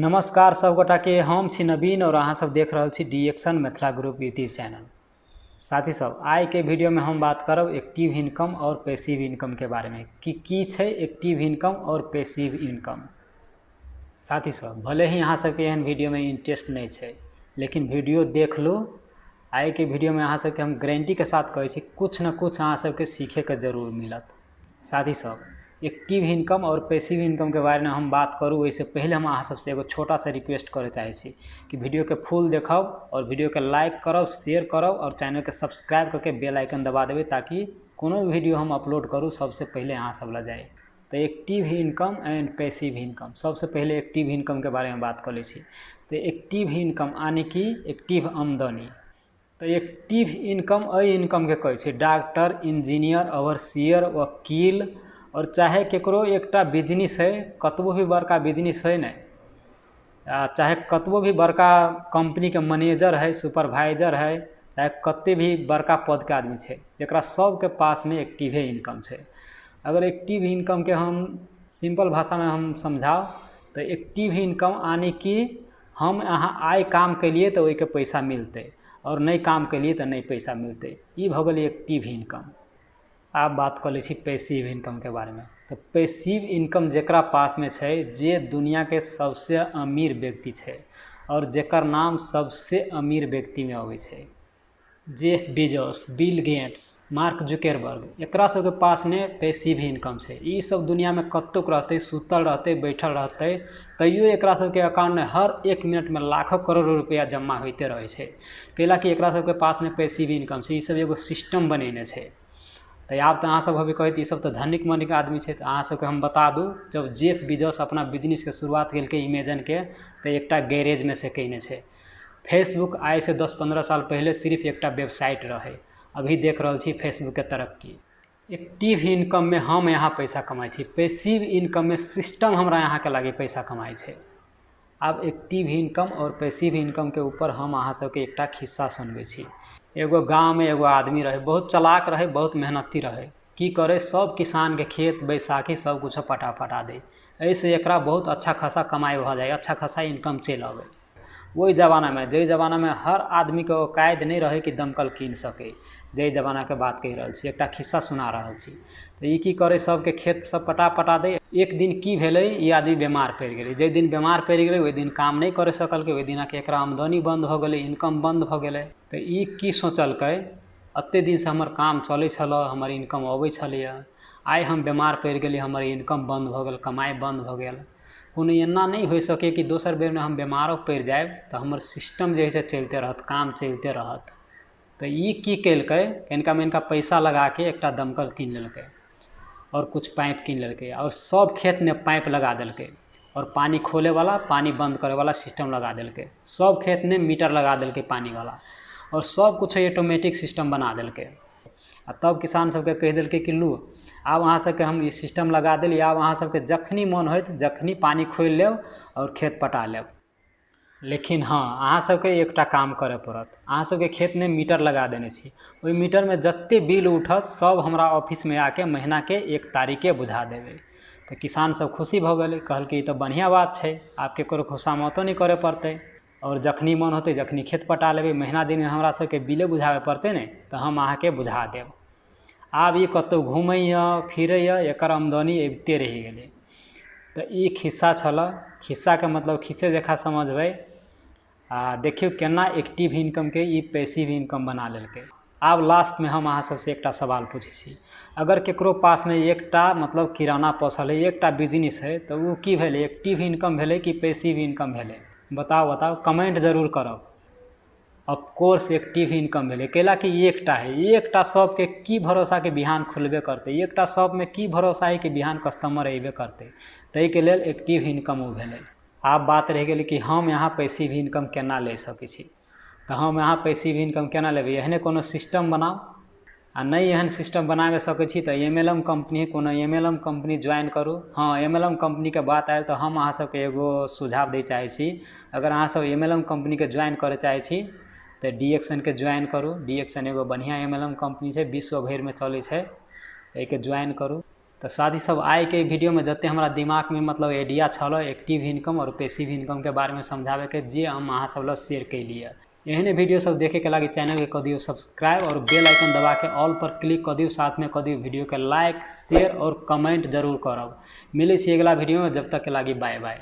नमस्कार सब गोटा के, हम छी नवीन और अहाँ सब देख रहल छी डीएक्शन मिथिला ग्रुप यूट्यूब चैनल। साथी सब, आइ के वीडियो में हम बात करब एक्टिव इनकम और पैसिव इनकम के बारे में कि की छै एक्टिव इनकम और पैसिव इनकम। साथी सब, भले ही अहाँ सबके एहन वीडियो में इंटरेस्ट नहीं छै, लेकिन वीडियो देख लो। आइ के वीडियो में अहाँ सबके हम गारंटी के साथ कहै छी कुछ न कुछ अहाँ सबके सीखे के जरूर मिलत। साथी सब, एक्टिव इनकम और पैसिव इनकम के बारे में हम बात करूँ वैसे पहले हम अहाँ सबसे एगो छोटा सा रिक्वेस्ट करे चाहे छी कि वीडियो के फुल देखब और वीडियो के लाइक करब, शेयर करब और चैनल के सब्सक्राइब करके बेल आइकन दबा देवे ताकि कोनो वीडियो हम अपलोड करूँ सबसे पहले अहाँ सब ला जाए। तो active income and passive income, सबसे पहले एक्टिव इनकम के बारे में बात कर ले छी। तो एक्टिव इनकम यानी कि एक्टिव आमदनी। तो एक्टिव इनकम अ इनकम के कहै छै डॉक्टर, इंजीनियर, ओवरसियर, वकील और चाहे केकरो एकटा बिजनेस है, कतबो भी बड़का बिजनेस है न, चाहे कतबो भी बड़का कंपनी के मैनेजर है, सुपरवाइजर है, चाहे कते भी बड़का पद के आदमी है, जरा सबके पास में एक्टिव इनकम है। अगर एक्टिव इनकम के हम सिंपल भाषा में हम समझाओ तो एक्टिव इनकम यानी कि हम यहाँ आय काम के लिए तो वही के पैसा मिलते और नहीं काम के लिए तो नहीं पैसा मिलते, ये भ गई एक्टिव इनकम। आप बात कर ले छी पैसिव इनकम के बारे में। तो पैसिव इनकम जेकरा पास में है, जे दुनिया के सबसे अमीर व्यक्ति है और जेकर नाम सबसे अमीर व्यक्ति में आवे छै, Jeff Bezos, Bill Gates, mark Zuckerberg, एकरा सबके पास में पैसिव इनकम है। ये सब दुनिया में कतुक रहते, सुतल रहते, बैठल रहते, तैयो एकरा सबके अकाउंट में हर एक मिनट में लाखों करोड़ों रुपया जमा होते रहे छै, कैला कि एकरा सबके पास में पैसिव इनकम है। ये सब एगो सिस्टम बनेने छै। तो आप तो अहाँ सब अभी कहते ये सब तो धनिक मनिक आदमी है। तो अहाँ सबके हम बता दूँ, जब जेफ बेजोस अपना बिजनेस के शुरुआत के इमेजन के तो एकटा गैरेज में से कने छै। फेसबुक आए से 10-15 साल पहले सिर्फ एकटा वेबसाइट रहे, अभी देख रहा छी फेसबुक के तरक्की। एक्टिव इनकम में हम यहाँ पैसा कमाई छी, पैसिव इनकम में सिस्टम हमरा यहाँ के लागे पैसा कमाई छै। अब एक्टिव इनकम और पैसिव इनकम के ऊपर हम अहाँ सबके एकटा खिस्सा सुनबे छी। एगो गाँव में एगो आदमी रहे, बहुत चलाक रहे, बहुत मेहनती रहे। की करे, सब किसान के खेत बैसाखी सब कुछ पटा दे, ऐसे एकरा बहुत अच्छा खासा कमाई हो जाए, अच्छा खासा इनकम चल आवे। वही जमाना में, जे जमाना में हर आदमी के औकात नहीं रहे कि दमकल कीन सके, जे जमाना के बात कह रहा छी, एकटा खिस्सा सुना रहा छी। तो ये की करे, सबके खेत सब पटा दे। एक दिन की भेले, ये आदमी बीमार पड़ गए। जे दिन बीमार पड़ गए वही दिन काम नहीं करे सकल के, वही दिन के एकरा आमदनी बंद हो गए, इनकम बंद हो गए। तो ये की सोचलकै, अते दिन से हमर काम चले छल, हमर इनकम अबै छलैया, आइ हम बीमार पड़ गए, हमर इनकम बंद हो गए, कमाई बंद हो गया। कोनो एना नहीं हो सके कि दोसर बेर में हम बीमारो पड़ जाए तो हमर सिस्टम जे है चलते रहत, काम चलते रहत। तो ये की कैलकै, इनका में इनका पैसा लगा के एकटा दमकल कीन लेलकै और कुछ पाइप कीन लेलकै और सब खेत में पाइप लगा देलकै और पानी खोले वाला, पानी बंद करे वाला सिस्टम लगा देलकै। सब खेत में मीटर लगा देलकै पानी वाला और सब कुछ ऑटोमेटिक सिस्टम बना देलकै। आ तब किसान सबके कह देलकै कि लू, आब अहाँ सबके हम ई सिस्टम लगा देली, आब अहाँ सबके जखनी मन होत जखनी पानी खोल लेब और खेत पटा लेब। लेकिन हाँ, अहाँ सबके एकटा काम करे पड़त, अहाँ सबके खेत में मीटर लगा देने छी, ओहि मीटर में जत्ते बिल उठत सब हमरा ऑफिस में आके महीना के 1 तारीखे बुझा देवे। तो किसान सब खुशी भ गए, कहल कि तो बढ़िया बात है, आपके करो खुशामतो नहीं करे पड़ते और जखनी मन होते जखनी खेत पटा लेवे, महीना दिन में हमरा सबके बिले बुझावे पड़ते ने, तो हम अहाँ के बुझा देव। आब ये कतौ घूमैया फिरैया, एकर आमदनी अबिते रह गए। तो ये खिस्सा छल। खिस्सा के मतलब खिस्से जखा समझबै, देखियो केना एक्टिव इनकम के ये पैसिव इनकम बना लेलकै। आब लास्ट में हम अहाँ सबसे एकटा सवाल पूछे छी, अगर केकरो पास में एकटा मतलब किराना पोसल है, एकटा बिजनेस है, तो वो की भेले, एक्टिव इनकम भेले कि पैसिव इनकम भेले? बताओ, कमेंट जरूर करब। ऑफकोर्स एक्टिव इनकम भेले, कैला कि एकटा है, एकटा शॉप के की भरोसा के बिहान खुलबे करते, एकटा शॉप में की भरोसा है कि बिहान कस्टमर अबे करते, तै के लेल एक्टिव इनकम वो भेले। आब बात रह गई कि हम यहाँ पैसिव इनकम केना ले सकै छी। तो हम यहाँ पैसिव इनकम केना लेबै, एहने कोनो सिस्टम बनाओ, आ नहीं एहन सिस्टम बनाबे सकै छी तो MLM कंपनी, कोनो MLM कंपनी ज्वाइन करू। हाँ, MLM कंपनी के बात आए तो हम अहाँ सबके एगो सुझाव दे चाहे छी, अगर अहाँ सब MLM कंपनी के ज्वाइन करे चाहे छी तो डीएक्शन के ज्वाइन करू। डीएक्शन एगो बढ़िया MLM कंपनी है, विश्व भर में चले है, एक ज्वाइन करू। तो साथ ही सब आइ के वीडियो में जते हमारा दिमाग में मतलब आइडिया छल एक्टिव इनकम और पैसिव इनकम के बारे में समझावे के जे हम अहाँ सब लग शेयर कैलिए। एहने वीडियो सब देखे के लगी चैनल के कर दियो सब्सक्राइब और बेल आइकन दबा के ऑल पर क्लिक कर दियो, साथ में कर दियो वीडियो के लाइक शेयर और कमेंट जरूर करब। मिले छी अगला वीडियो में, जब तक के लगी बाय बाय।